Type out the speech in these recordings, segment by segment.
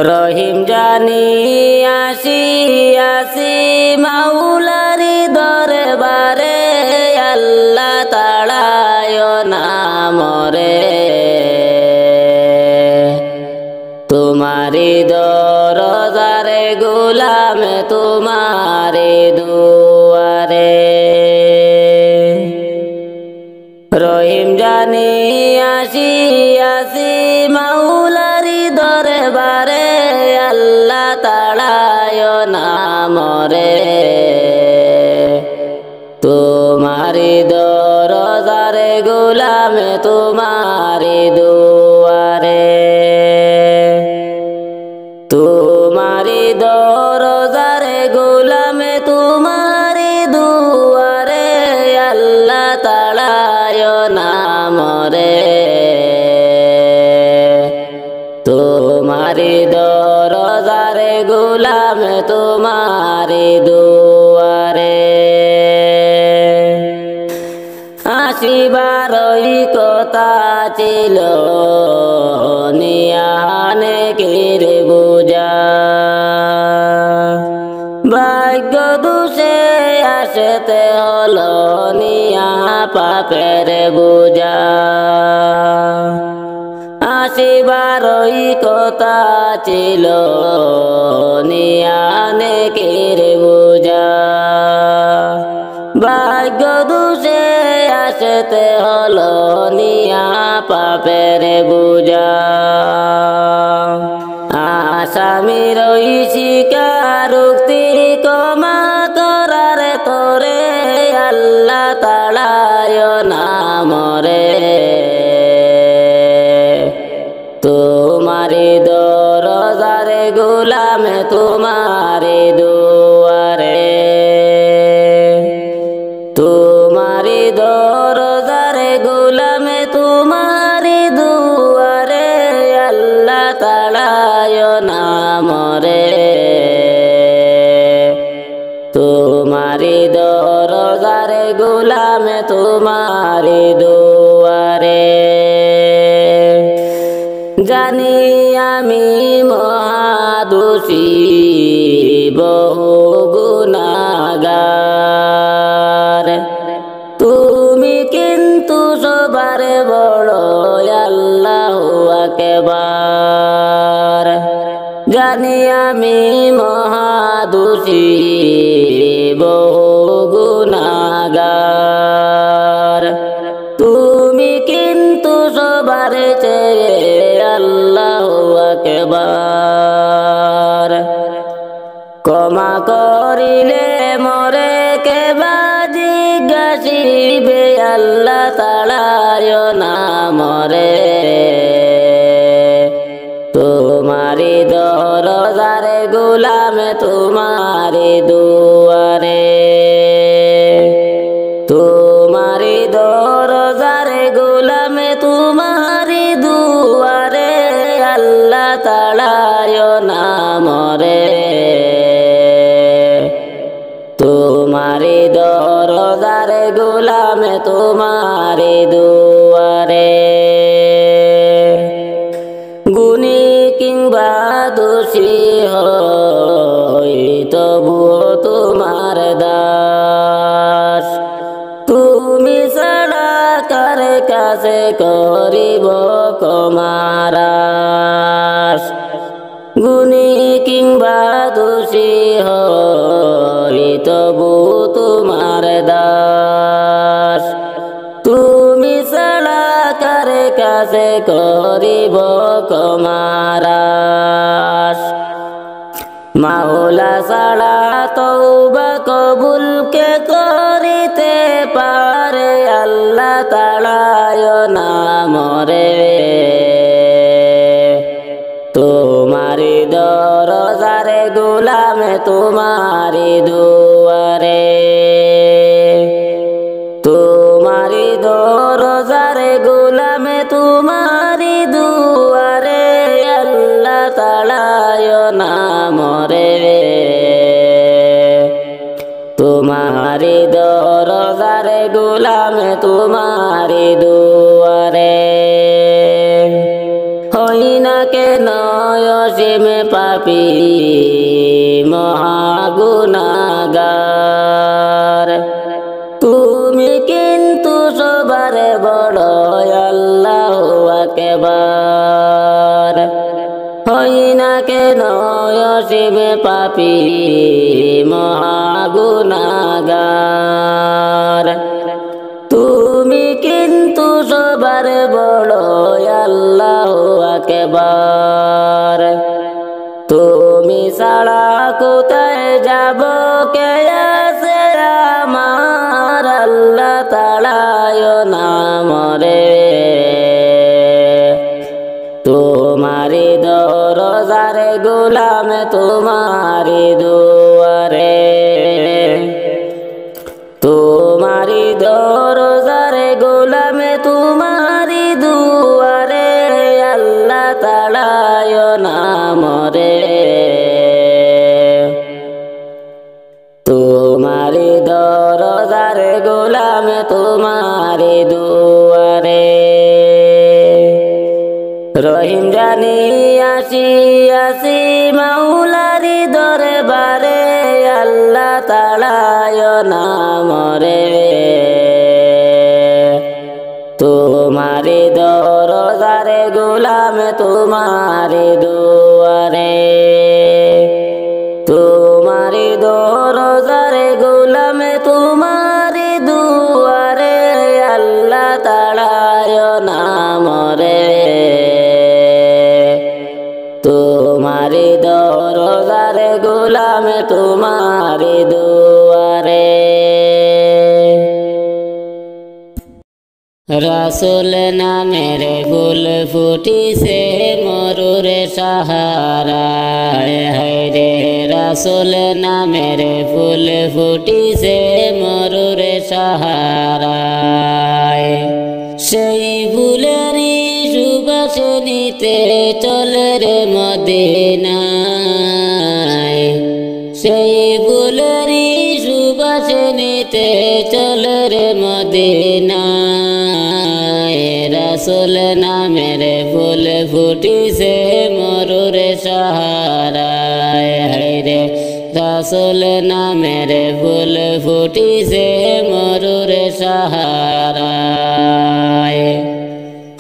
রহিম জানি আসি আসি মাওলারি দরবারে আল্লাহ তাড়ায় নামরে তোমারি দরজারে গোলাম তোমারি দুয়ারে রহিম জানি আসি আসি মাওলারি দরবারে আল্লাহ তাড়ায় নামরে তোমারি দরজারে গোলাম তোমারি দুয়ারে তোমারি দরজারে গোলাম তোমারি দুয়ারে আল্লাহ তাড়ায় নামরে তোমারি দরজারে গোলাম তোমারি দুয়ারে আসিবারই কথা ছিল নিয়ানে কিরে বুঝা ভাগ্য দুষে আসতে হলো নিয়া পাপের বুঝা আসিবারই কথা ছিল নিয়ানে কিরে বুঝা ভাগ্য দুষে আসতে হলো নিয়া পাপের বুঝা আসামি রইছি কারুক্তি কমা করার তোরে আল্লাহ তাড়ায় নামরে তোমারি দরজারে গোলাম তোমারি দুয়ারে তোমারি দরজারে গোলাম তোমারি দুয়ারে আল্লাহ তাড়ায় নামরে তোমারি দরজারে গোলাম তোমারি দুয়ারে জানি আমি মহাদোষী বহু গুনাহগার তুমি কিন্তু সবার বড় আল্লাহু আকবার জানি আমি মহাদোষী বহু গুনাহগার তুমি কিন্তু সবার চেয়ে আল্লাহু আকবার ক্ষমা করিলে মরে কেবা জিজ্ঞাসিবে আল্লাহ তাড়ায় নামরে তোমারি দরজারে গোলাম তোমারি দুয়ারে তোমারি দরজারে গোলাম তোমারি দুয়ারে আল্লাহ তাড়ায় নামরে তোমারি দরজারে গোলাম তোমারি দুয়ারে গুণী কিংবা দোষী হই তবুও তোমার দাস তুমি ছাড়া কার কাছে করিব কমারাস গুণী কিংবা দোষী হই তবু তোমার দাস তুমি ছাড়া কার কাছে করিব কমারাস মাওলা ছাড়া তওবা কবুল কে করিতে পারে আল্লাহ তাড়ায় নামরে তোমারি দরজারে গোলাম তোমারি দুয়ারে তোমারি দরজারে গোলাম তোমারি দুয়ারে আল্লাহ তাড়ায় নামরে তোমারি দরজারে গোলাম তোমারি দুয়ারে হই না কেন অসীম পাপী মহাগুনাগার। তুমি কিন্তু সবার বড় আল্লাহু আকবার। হই না কেন অসীম পাপী মহাগুনাগার। তুমি কিন্তু সবার বড় আল্লাহু আকবার। তুমি ছাড়া কোথায় যাব কে আছে আমার, আল্লাহ তাড়ায় না মরে। তোমারি দরজারে গোলাম তোমারি দুয়ারে। তোমারি দরজারে গোলাম তোমারি দুয়ারে, আল্লাহ তাড়ায় না মরে। তোমারি দরজারে গোলাম তোমারি দুয়ারে। রহিম জানি আসি আসি মাওলারি দরবারে, আল্লাহ তাড়ায় না মরে। তোমারি দরজারে গোলাম তোমারি দুয়ারে। তোমারি দরজারে গোলাম তোমারি দুয়ারে, আল্লাহ তাড়ায় না মরে। তোমারি দরজারে গোলাম তোমারি দুয়ারে। রাসূল নামের ফুল ফুটিছে মরুরে সাহারায়, হায়রে রাসূল নামের ফুল ফুটিছে মরুরে সাহারায়। সেই ফুলেরই সুবাস নিতে চলে রে মদিনায়। সেই ফুলেরই সুবাস নিতে চলে রে মদিনায়। রাসূল নামের ফুল ফুটিছে মরুরে সাহারায়, হায়রে রাসূল নামের ফুল ফুটিছে মরুরে সাহারায়।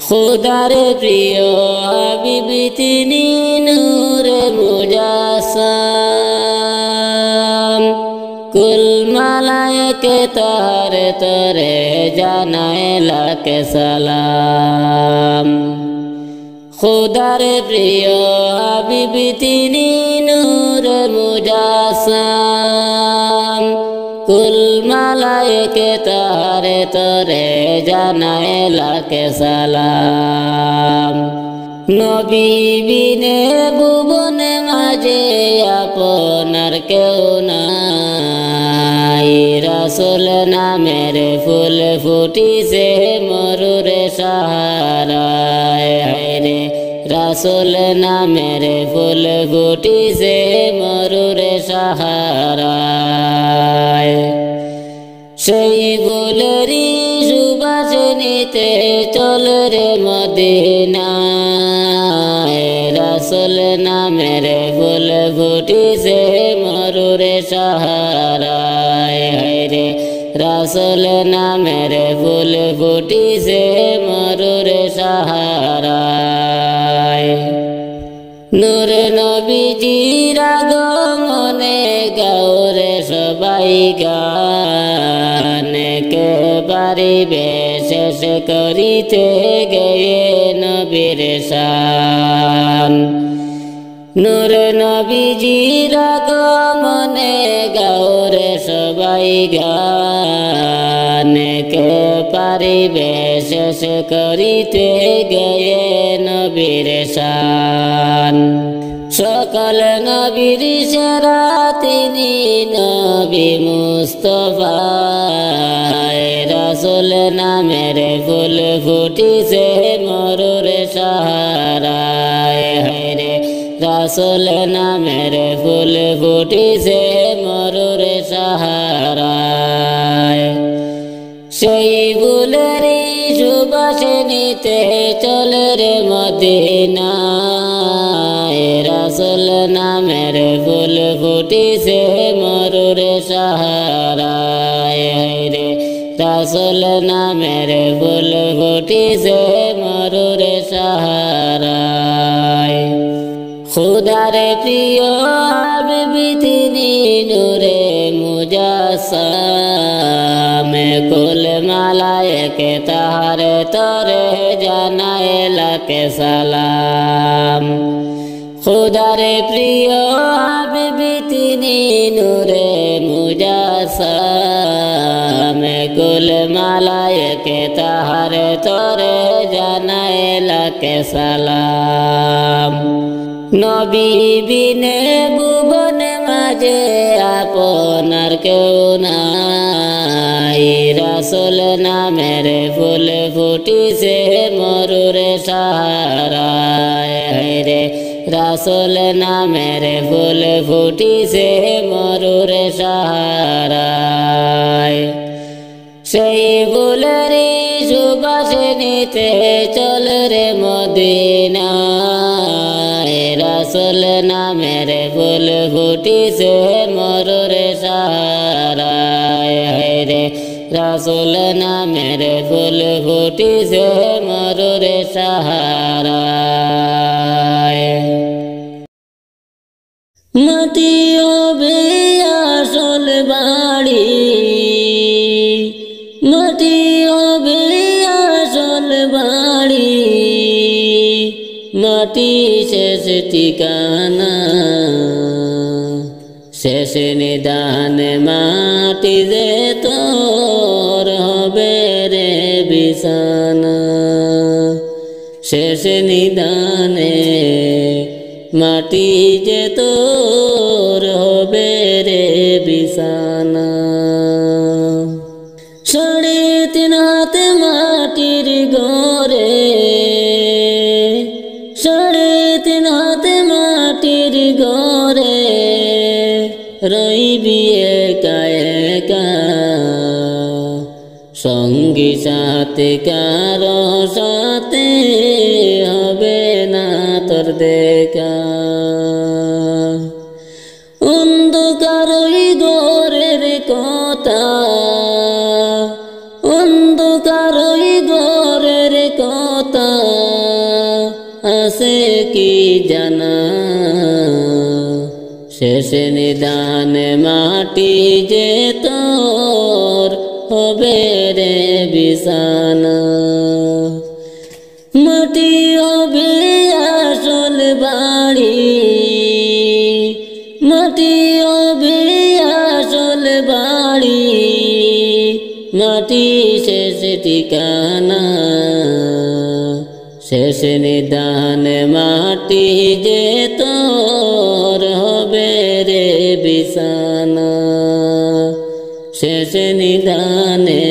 খুদার প্রিয় হাবিব তিনি নূরে মুজাসসাম। কুল মালায়েকে তার তরে জানায় লাখ সালাম। খুদার প্রিয় হাবিব তিনি নূরে মুজাসসাম। কুল মালায়েকে তার তরে জানায় লাখ সালাম। নবী বিনে ভুবন মাঝে আপনার কেউ নাই। রাসূল নামের ফুল ফুটিছে মরুরে সাহারায়, হায়রে রাসূল নামের ফুল ফুটিছে মরুরে সাহারায়। সেই ফুলেরই সুবাস নিতে চল রে মদিনায়। রাসূল নামের ফুল ফুটিছে মরুরে সাহারায়, হায়রে রাসূল নামের ফুল ফুটিছে মরুরে সাহারায়। নূর নবীজির আগমনে গাওরে সবাই গান, কে পারিবে শেষ করিতে গেয়ে নবীর শান। নূর নবীজির আগমনে গাওরে সবাই গান, কে পারিবে শেষ করিতে গেয়ে নবীর শান। সকল নবীর সেরা তিনি নবী মুস্তাফা। রাসূল নামের ফুল ফুটিছে মরুরে সাহারায়, হায়রে রাসূল নামের ফুল ফুটিছে মরুরে সাহারায়। সেই ফুলেরই সুবাস নিতে চলে রে মদিনায়। রাসূল নামের ফুল ফুটিছে মরুর সাহারায় রে রাসূল নামের ফুল ফুটিছে মরুর সাহারায় খুদার প্রিয় হাবিবি তিনি নূরে মুজাসসাম কুল মালায়েকে তাহার তরে জানায় লাখে সালাম খুদার প্রিয় হাবিবি তিনি নূরে মুজাসসাম কুল মালায়েকে তাহার তরে জানায় লাখে সালাম নবী বিনে ভুবন মাঝে আপনার কেউ নাই রাসূল নামের ফুল ফুটিছে মরুর সাহারায় রে রাসূল নামের ফুল ফুটিছে মরুর সাহারায় সেই ফুলের সুবাস নিতে চল রে মদিনায় রাসূল নামের ফুল ফুটিছে মরুর সাহারায় রে রাসূল নামের ফুল ফুটিছে মরুর সাহারায় মাটি হবে আসল বাড়ি মাটি হবে আসল বাড়ি মাটি শেষ ঠিকানা শেষ নিদান মাটি যে তোর হবে রে বিছানা শেষ নিদানে মাটি যে তোর হবে রে বিছানা 3.5 হাত মাটির ঘরে 3.5 হাত মাটির ঘরে রইবি একা একা সঙ্গী সাথে কারো সাথে হবে না তোর দেখা অন্ধকার ওই ঘরের কথা অন্ধকার ওই ঘরের কথা আছে কি জানা শেষ নিদান মাটি যে তোর হবে রে বিছানা মাটি হবে আসল বাড়ি মাটি হবে আসল বাড়ি মাটি শেষ ঠিকানা শেষ নিদান মাটি যে তোর হবে রে বিছানা শেষ নিদানে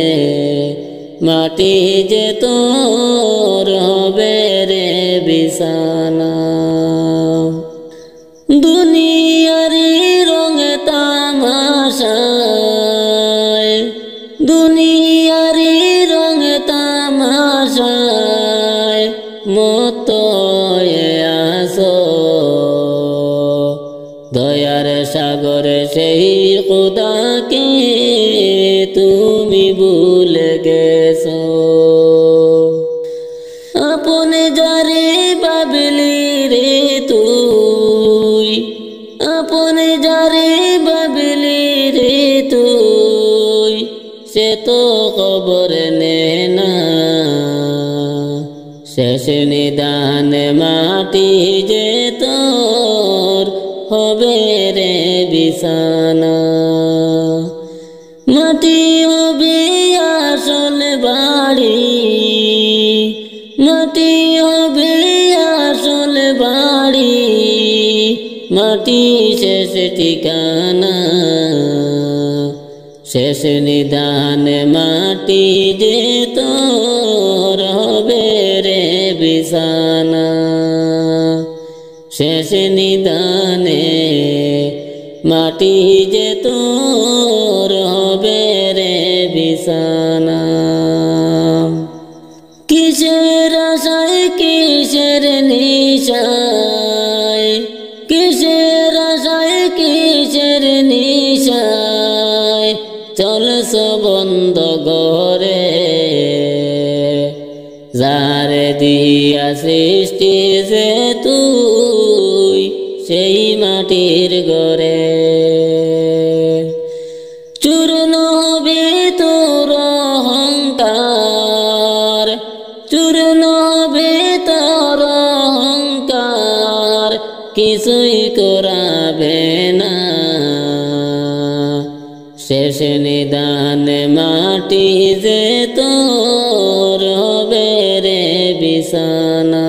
মাটি যে তোর হবে রে বিছানা দুনিয়ার রঙে তামাশায় দুনিয়ার রঙে তামাশায় মত আসো দয়ার সাগর সেই খুদাকে তুমি ভুলে গেছো আপনে যারে ভাবলি রে তুই আপনে যারে ভাবলি রে তুই সে তো খবর নে না শেষ নিদান মাটি যে তোর হবে রে বিছানা মাটি হবে আসল বাড়ি মাটি হবে আসল বাড়ি মাটি শেষ ঠিকানা শেষ নিদান মাটি যে তোর হবে রে বিছানা শেষ নিদানে মাটি যে তোর হবে রে বিছানা কিসের আশায় কিসের নিশায় কিসের আশায় কিসের নিশায় চলছ বন্ধ ঘরে যারে দিয়া সৃষ্টি যে তুই সেই মাটির ঘরে চূর্ণ হবে তোর অহংকার চূর্ণ হবে তোর অহংকার কিছুই করাবে না শেষ নিদান মাটি যে তোর হবে রে বিছানা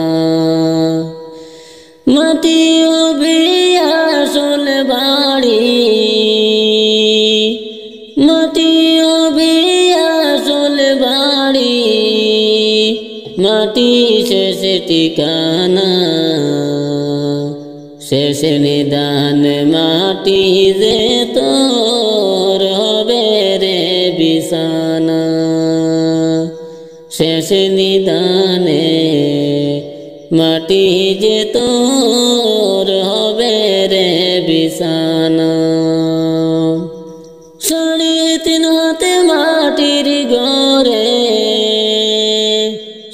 মাটি হবে আসল বাড়ি মাটি হবে আসল বাড়ি মাটি শেষ ঠিকানা শেষ নিদান মাটি যে তোর হবে রে বিছানা শেষ নিদানে মাটি যে তোর হবে রে বিছানা 3.5 হাতে মাটির ঘরে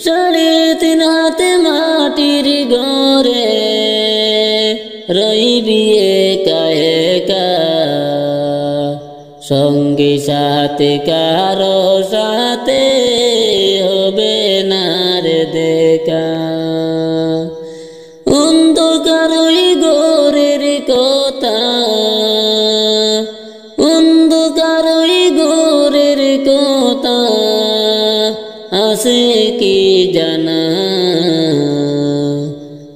3.5 হাতে মাটির ঘরে রইবি একা একা সঙ্গী সাথে কারো সাথে হবে না রে দেখা অন্ধকার ওই ঘরের কথা অন্ধকার ওই ঘরের কথা আছে কি জানা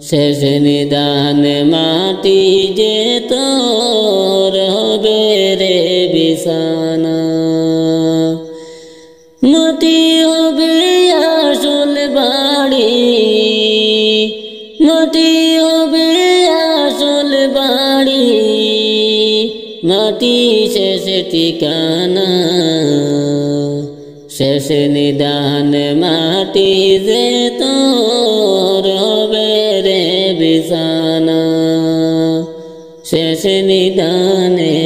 শেষ নিদান মাটি যে তোর হবে রে বিছানা মাটি হবে আসল বাড়ি মাটি হবে আসল বাড়ি মাটি শেষ ঠিকানা শেষ নিদান মাটি যে তোর হবে রে বিছানা শেষ নিদানে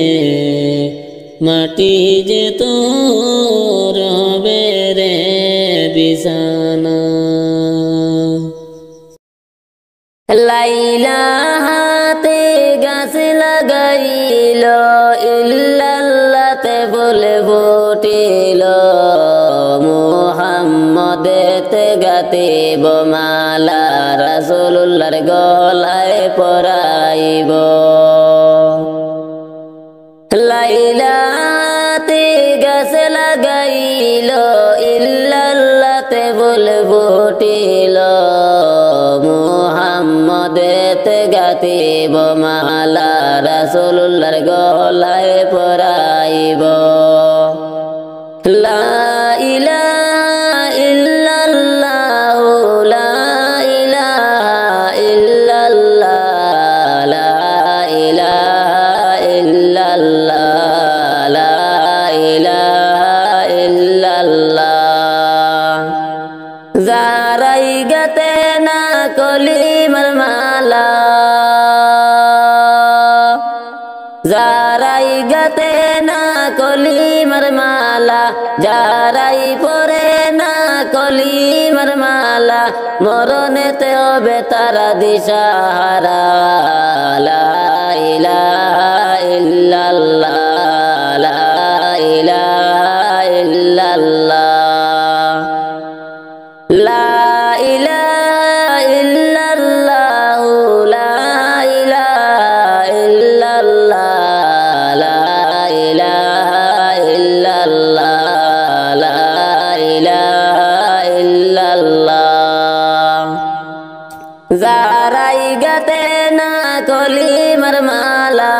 মাটি যে তোর হবে রে বিছানা লাইলা হাতে গাছ লাগাইল ইল্লাল্লাহতে বলে বটিল মুহাম্মদেতে গাতে বমালা রাসূলুল্লাহর গলায় পরাইব লাইলা হাতে গাছ লাগাইল ইল্লাল্লাহতে বলে বটিল মুহাম্মদেতে গাতে বমালা রাসূলুল্লাহর গলায় পরাইব লা ইলাহা ইল্লাল্লাহ লা ইলাহা ইল্লাল্লাহ লা ইলাহা ইল্লাল্লাহ লা ইলাহা ইল্লাল্লাহ যারাই গাতে না কলিমার মালা যারাই গাতে না কলিমার মালা যারাই পরে না কলিমার মালা মরণেতে হবে তারা দিশাহারা লা ইলাহা ইল্লাল্লাহ লা ইলাহা ইল্লাল্লাহ লা ইলাহা ইল্লাল্লাহ লা ইলাহা ইল্লাল্লাহ লা ইলাহা ইল্লাল্লাহ লা ইলাহা ইল্লাল্লাহ যারাই গাতে না কলিমার মালা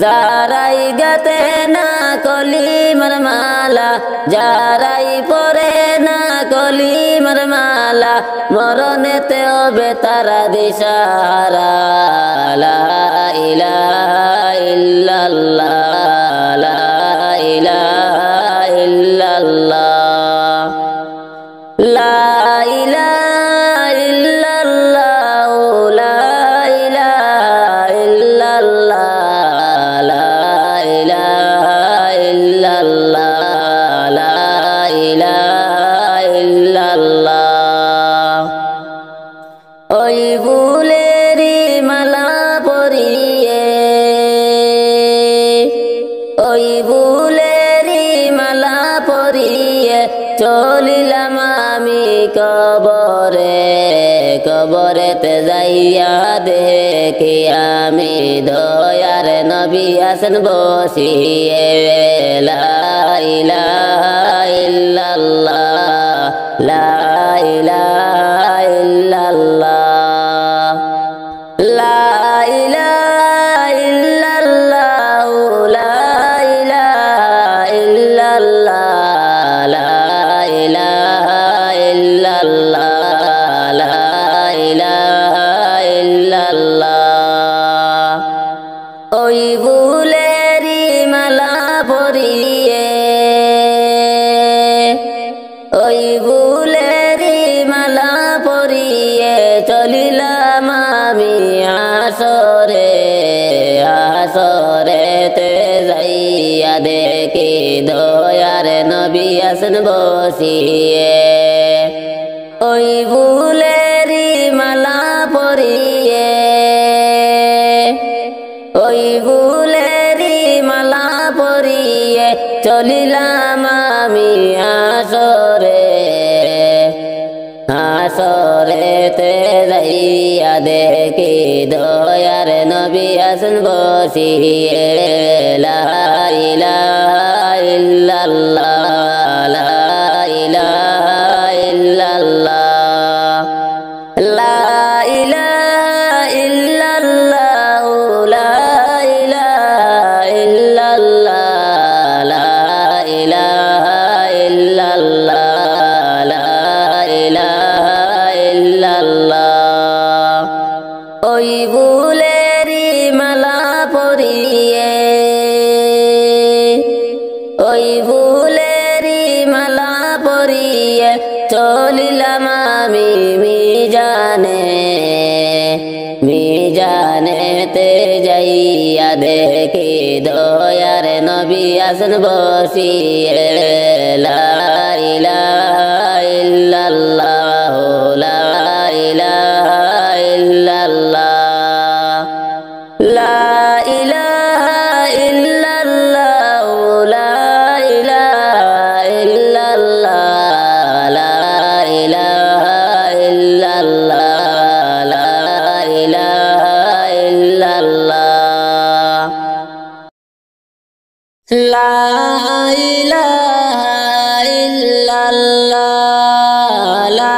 যারাই গাতে না কলিমার মালা যারাই পরে না কলিমার মালা মরণেতে হবে তারা দিশাহারা লা ইলাহা ইল্লাল্লাহ লা ইলাহা ইল্লাল্লাহ লা ইলাহা ইল্লাল্লাহ লা দেখি আমি দয়ার নবী আসেন বসিয়ে লা ইলাহা ইল্লাল্লাহ লা ইলাহা ইল্লাল্লাহ লা ইলাহা ইল্লাল্লাহ লা ইলাহা ইল্লাল্লাহ লা ইলাহা ইল্লাল্লাহ লা ইলাহা ইল্লাল্লাহ ওই ফুলেরি মালা পরিয়ে ওই ফুলেরি মালা পরিয়ে চলিলাম আমি আসরে আসরেতে যাইয়া দেখি দয়ার নবী আসেন বসিয়ে ওই ফুলেরি মালা পরিয়ে ওই ফুলেরি মালা পরিয়ে চলিলাম আমি আসরে আসরেতে যাইয়া দেখি দয়ার নবী আসেন বসিয়ে লা ইলাহা ইল্লাল্লাহ লা ইলাহা ইল্লাল্লাহ লা ইলাহা ইল্লাল্লাহ লা ইলাহা ইল্লাল্লাহ লা ইলাহা ইল্লাল্লাহ লা ইলাহা ইল্লাল্লাহ ওই ফুলেরি মালা পরিয়ে ওই ফুলেরি মালা পরিয়ে চলিলাম আমি মিজানেতে যাইয়া দেখি দয়ার নবী আসেন বসিয়ে লা ইলাহা ইল্লাল্লাহ লা ইলাহা ইল্লাল্লাহ লা ইলাহা ইল্লাল্লাহ লা ইলাহা ইল্লাল্লাহ লা ইলাহা ইল্লাল্লাহ লা ইলাহা ইল্লাল্লাহ লা ইলাহা ইল্লাল্লাহ লা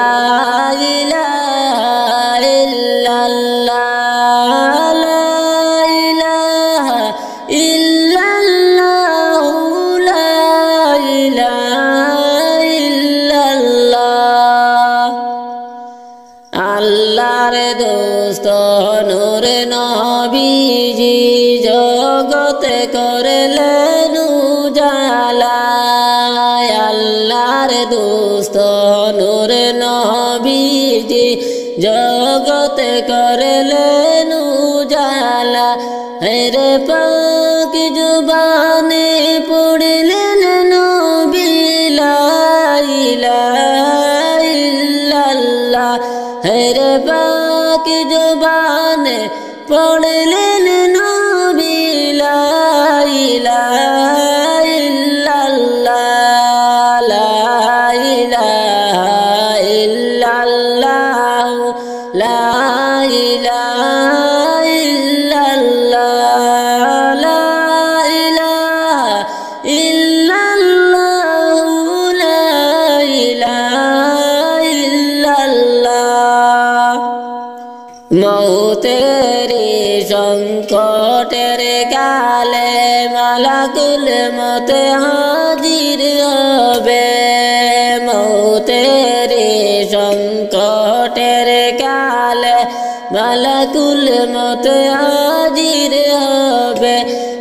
ইলাহা ইল্লাল্লাহ লা ইলাহা ইল্লাল্লাহ লা ইলাহা ইল্লাল্লাহ আল্লাহর দোস্ত নূরে নবীজি জগতে করলেন উজালা আল্লাহর দোস্ত নূরে নবীজি জগতে করলেন উজালা রে পাক জুবানে পড়লেন নবী লা ইলাহা ইল্লাল্লাহ রে পাক জুবানে পড়লেন নবী লা ইলাহা ইল্লাল্লাহ লা ইলাহা ইল্লাল্লাহ লা ইলাহা ইল্লাল্লাহ লা ইলাহা ইল্লাল্লাহ লা ইলাহা ইল্লাল্লাহ মৌতের সংকটের কালে মালাকুল মত হাজির হবে মৌতের সংকটের কালে মালাকুল মত হাজির হবে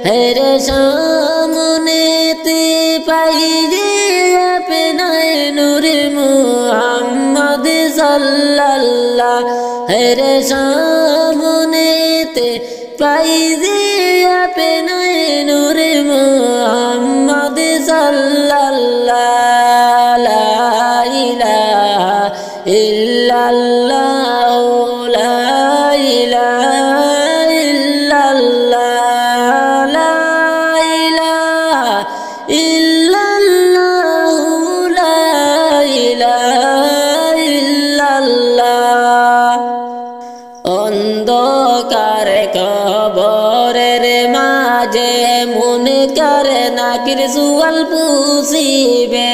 হেরে সামনেতে পাই যে আপনার নূর মুহাম্মদ সাল্লাল্লাহ হেরে সামনেতে পাই যে আপনার নূর মুহাম্মদ সাল্লাল্লাহ লা ইলাহা ইল্লাল্লাহ লা ইলাহা ইল্লাল্লাহ লা ইলাহা ইল্লাল্লাহ লা ইলাহা ইল্লাল্লাহ অন্ধ অন্ধকার কবরের মাঝে মুনকার নাকির সুয়াল পুষিবে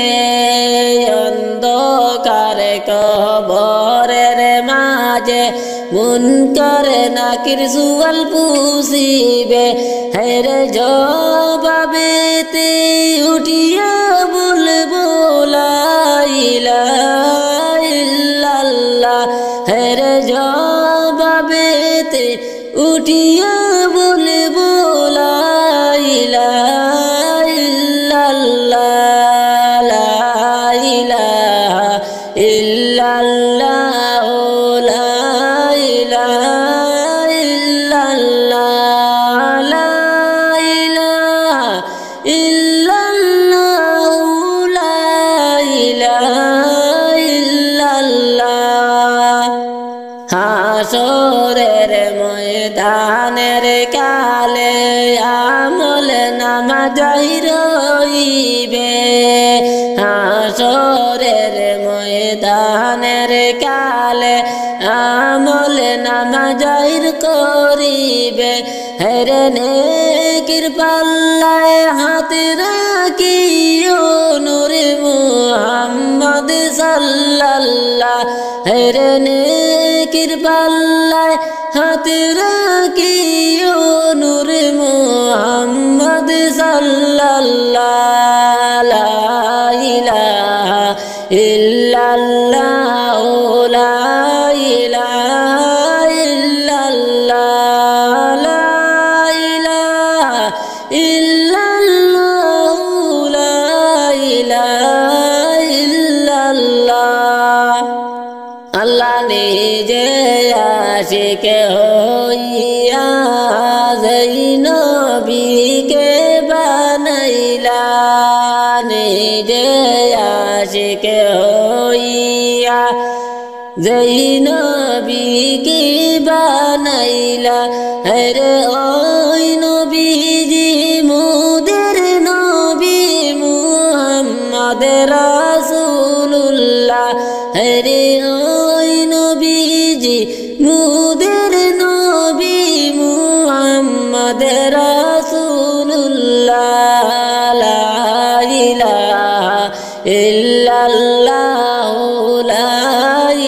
অন্ধকার কবরের মাঝে মুনকার নাকির সুয়াল পুষিবে হেরে জবাবেতে উঠিয়া বলবো লা ইলাহা ইল্লাল্লাহ হেরে জবাবেতে উঠিয়া বলবো লা ইলাহা ইল্লাল্লাহ লা ইলাহা ইল্লাল্লাহ লা ইলাহা ইল্লাল্লাহ লা ইলাহা ইল্লাল্লাহ লা ইলাহা ইল্লাল্লাহ হাসরের ময়দানের কালে আমল নামা জাহির হইবে হাসরের ময়দানের কালে আমল নামা জাহির করিবে হেরে নেকির পাল্লায় হাত রাখিও নূরে মুহাম্মদ সাল্লাল্লাহ হেরে নেকির পাল্লায় হাত রাখিও নূরে মুহাম্মদ সাল্লাল্লাহ লা ইলাহা ইল্লাল্লাহ লা ইলাহা ইল্লাল্লাহ লা ইলাহা ইল্লাল্লাহ লা ইলাহা ইল্লাল্লাহ আল্লাহ নিজে আশিক হইয়া যেই নবীকে বানাইলা নিজে আশিক হইয়া যেই নবীকে বানাইলা হরে ওই নবীজি মুদের নবী মুহাম্মদ রাসূলুল্লাহ হরে ওই নবীজি মুদের নবী মুহাম্মদ রাসূলুল্লাহ লা ইলাহা ইল্লাল্লাহ লা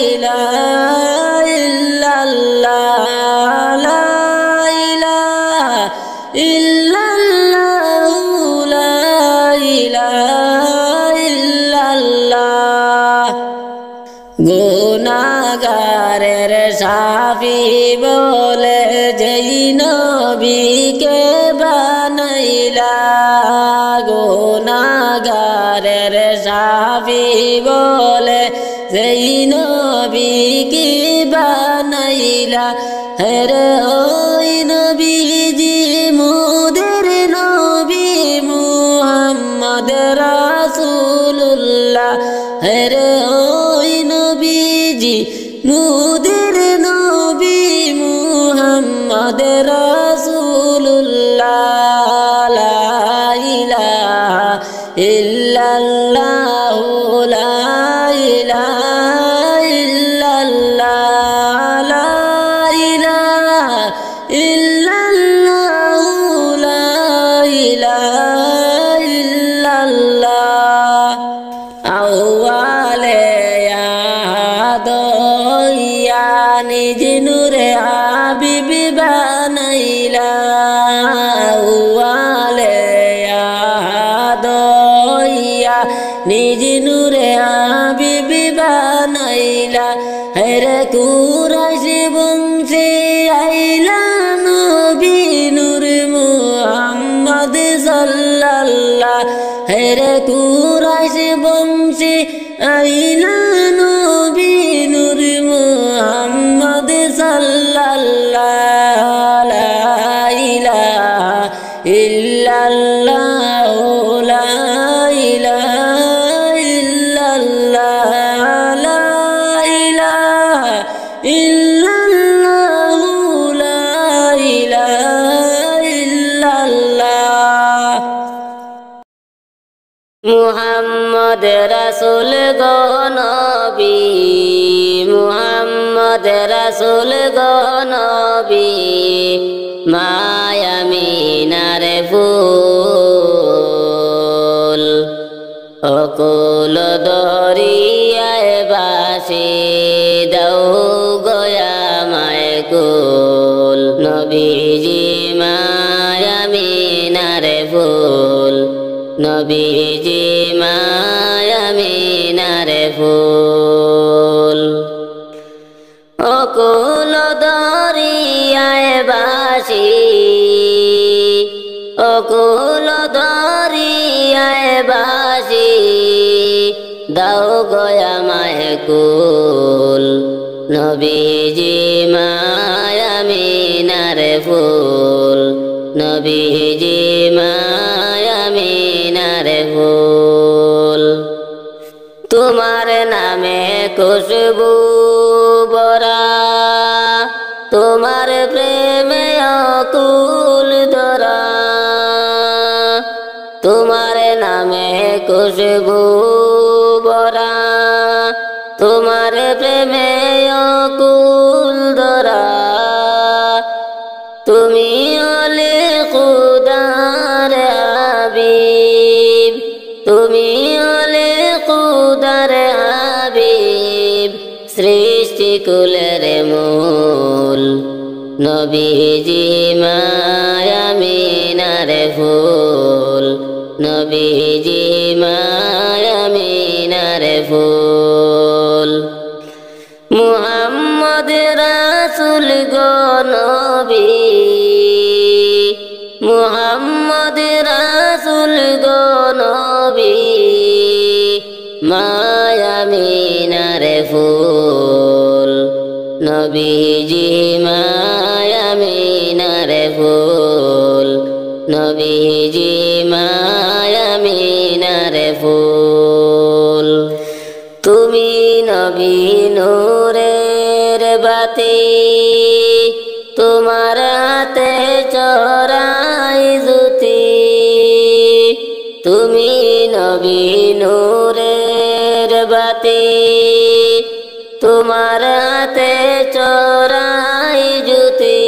ইলাহা ইল্লাল্লাহ লা ইলাহা ইল্লাল্লাহ লা ইলাহা ইল্লাল্লাহ গুনাহগারের শাফি বলে যেই নবীকে বানাইলা গুনাহগারের শাফি বলে যেই নবীকে বানাইলা হেরে ওই নবীজি মুদের নবী মুহাম্মদ রাসূলুল্লাহ হেরে ওই নবীজি মুদের নবী মুহাম্মদ রাসূলুল্লাহ লা ইলাহা ইল্লাল্লাহ লা ইলাহা ইল্লাল্লাহ লা ইলাহা ইল্লাল্লাহ লা ইলাহা ইল্লাল্লাহ আউয়ালে আদইয়া নিজ নূরে হাবিবি বানাইলা আউয়ালে আদইয়া নিজ নূরে হাবিবি বানাইলা হেরে কুরাইশ বংশে আইলা নবী নূর মুহাম্মদ সাল্লাল্লাহ হেরে কুরাইশ বংশে আইলা নবী নূর মুহাম্মদ সাল্লাল্লাহ লা ইলাহা ইল্লাল্লাহ লা ইলাহা ইল্লাল্লাহ লা ইলাহা ইল্লাল্লাহ লা ইলাহা ইল্লাল্লাহ মুহাম্মদ রাসূল গো নবী মুহাম্মদ মুহাম্মদ রাসূল গো নবী মায়ামিনার ফুল অকুল দরিয়ায় বাসি দাও গয়া মায় কুল নবীজি মায়ামিনার ফুল নবীজি মায়ামিনার ফুল অকুল দরিয়ায় বাসি অকুল দরিয়ায় বাসি দাও গয়া মায় কুল নবীজি মায়ামিনার ফুল নবীজি মায়ামিনার ফুল তোমার নামে খুশবু বরা তোমার প্রেমে অকুল ধরা তোমার নামে খুশবু বরা তোমার প্রেমে অকুল ধরা তুমি ওলে খুদার হাবিব তুমি ওলে খুদার হাবিব সৃষ্টি কুলের মূল নবীজি মায়ামিনার ফুল নবীজি মায়ামিনার ফুল মুহাম্মদ রাসূল গো নবী মুহাম্মদ রাসূল গো নবী মায়ামিনার ফুল নবীজি মায়ামিনার ফুল নবীজি মায়ামিনার ফুল তুমি নবী নূরের বাতি তোমার হাতে চড়াই জুতি তুমি নবী নূরের বাতি তোমার হাতে চড়াই জুতি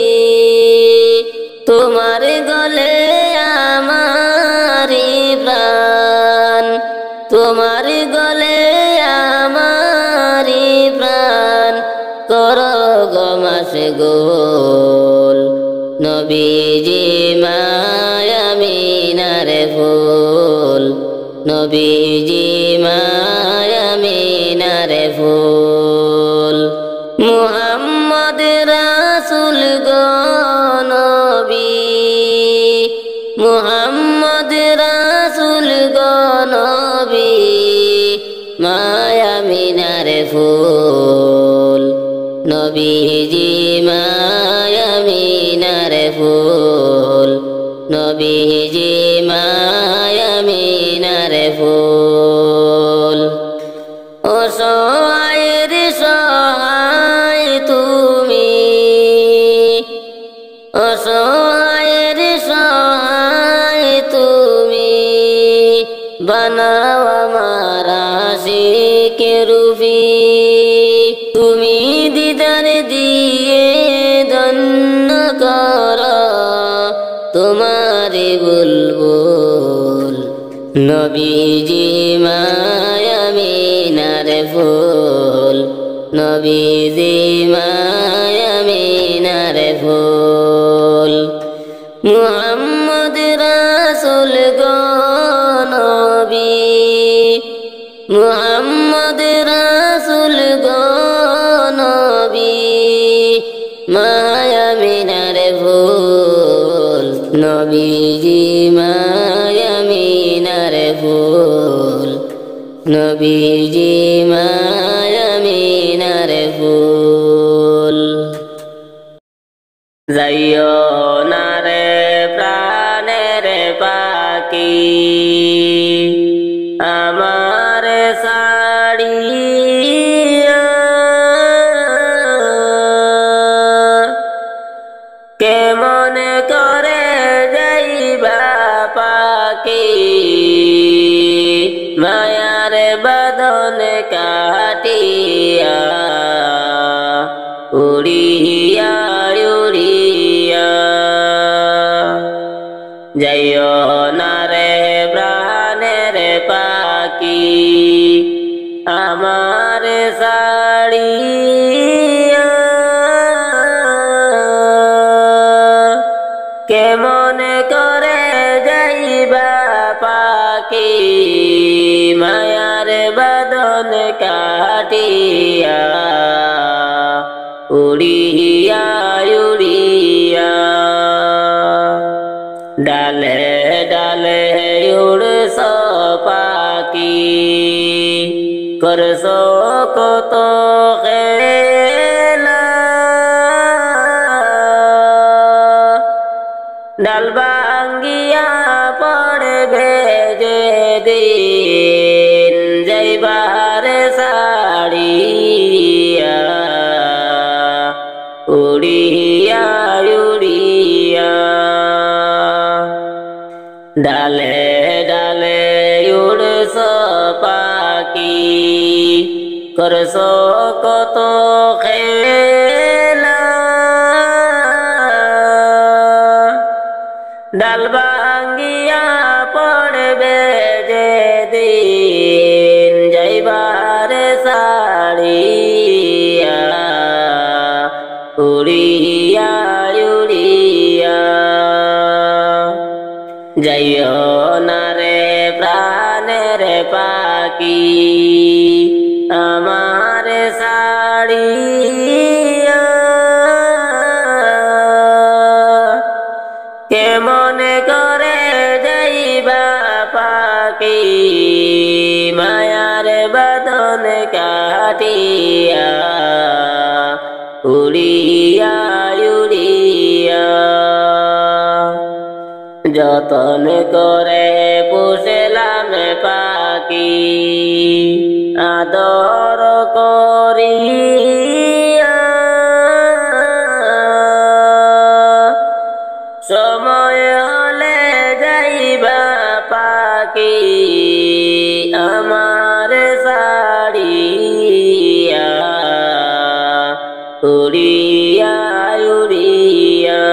তোমার গলে আমারি প্রাণ তোমার গলে আমারি প্রাণ করো গো মাশগুল নবীজি মায়ামিনার ফুল নবীজি মায়ামিনার ফুল মুহাম্মদ রাসূল গো নবী মুহাম্মদ রাসূল গো নবী মায়ামিনার ফুল নবীজি মায়ামিনার ফুল নবীজি মায়ামিনার ফুল অসহায়ের সহায় তুমি অসহায়ের সহায় তুমি বানাও আমার আশিকে রূপী তুমি দিদার দিয়ে ধন্য কর তোমারে বুলবুল নবীজি মায়ামিনার ফুল নবীজি মায়ামিনার ফুল মুহাম্মদ রাসূল গো নবী মুহাম্মদ রাসূল গো নবী মায়ামিনার ফুল নবীজি মায়ামিনার ফুল নবীজি মায়ামিনার ফুল যাইও না রে প্রাণের পাখি আমার সাড়িয়া কেমন করে যাইবা পাখি মায়ার বাঁধন কাটিয়া যাইও না রে প্রাণের পাখি আমার ছাড়িয়া, কেমন করে যাইবা পাখি মায়ার বাঁধন কাটিয়া, উড়িয়া উড়িয়া ডালে ডালে উড়ছ পাখি, করছ কত খেলা, ডাল ভাঙ্গিয়া পড়বে যেদিন যাইবার ছাড়িয়া, উড়িয়া উড়িয়া ডালে ডালে উড়ছ পাখি, করছ কত খেলা, ডাল ভাঙ্গিয়া পড়বে যেদিন যাইবার ছাড়িয়া, উড়িয়া উড়িয়া যাইও না রে প্রাণের পাখি আমার ছাড়িয়া, কেমন করে যাইবা পাখি মায়ার বাঁধন কাটিয়া, উড়িয়া উড়িয়া যতন করে পুষলাম পাখি আদর করিয়া, সময় হলে যাইবা পাখি আমার ছাড়িয়া, উড়িয়া উড়িয়া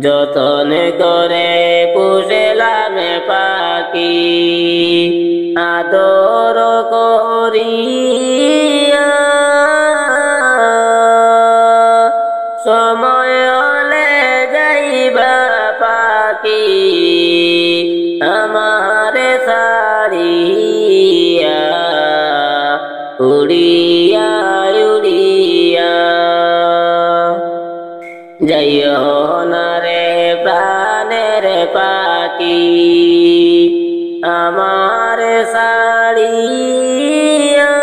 যতন করে পুষলাম পাখি আদর করিয়া, সময় হলে যাইবা পাখি আমার ছাড়িয়া, উড়িয়া উড়িয়া যাইও না রে প্রাণের পাখি আমার ছাড়িয়া,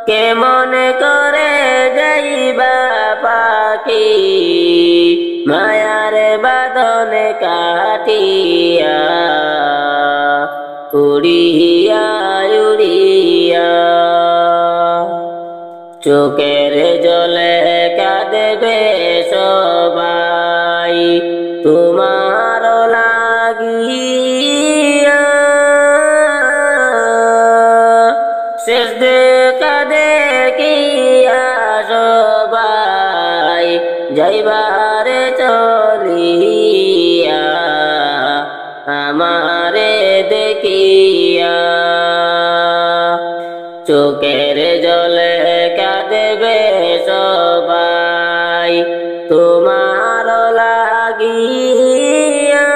কেমন করে যাইবা পাখি মায়ার বাঁধন কাটিয়া, উড়িয়া উড়িয়া চোখের জলে কাঁদবে সবাই তোমার লাগিয়া, শেষ দেখা দেখিয়া সবাই যাইবার চলিয়া, আমারে দেখিয়া চোখের জলে কাঁদবে সবাই তোমার লাগিয়া,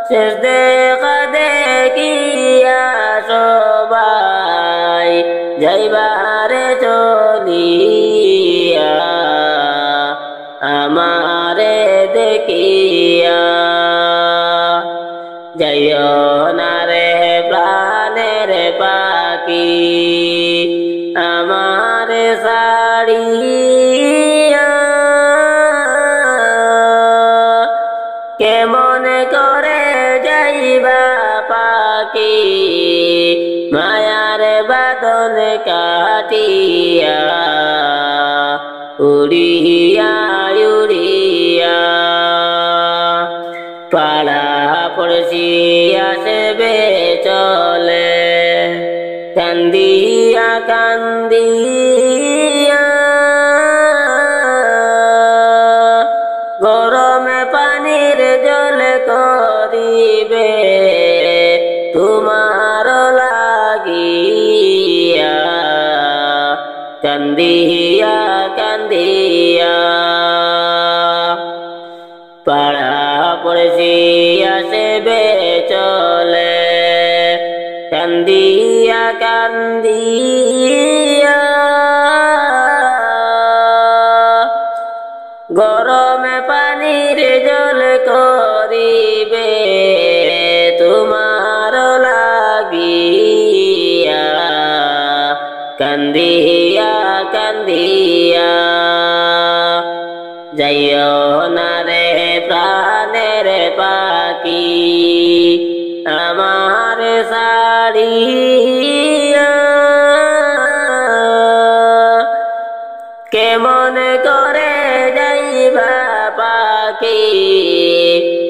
শেষ দেখা দেখিয়া সবাই যাইবার চলিয়া, আমারে দেখিয়া যাইও না রে প্রাণের পাখি আমার ছাড়িয়া, কেমন করে যাইবা পাখি মায়ার বাঁধন কাটিয়া, উড়িয়া উড়িয়া পাড়া পড়শি আসবে চলে কান্দিয়া কান্দিয়া, কান্দিয়া কান্দিয়া পাড়া পড়েছি আসবে চলে কান্দিয়া কান্দিয়া গরমে পানির জল করিবে তোমার লাগিয়া কান্দিয়া কান্দিয়া যাইও না রে প্রাণের পাখি আমার সাড়িয়া কেমন করে যাইবা পাখি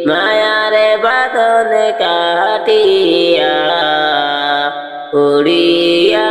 মায়ার বাঁধন কাটিয়া উড়িয়া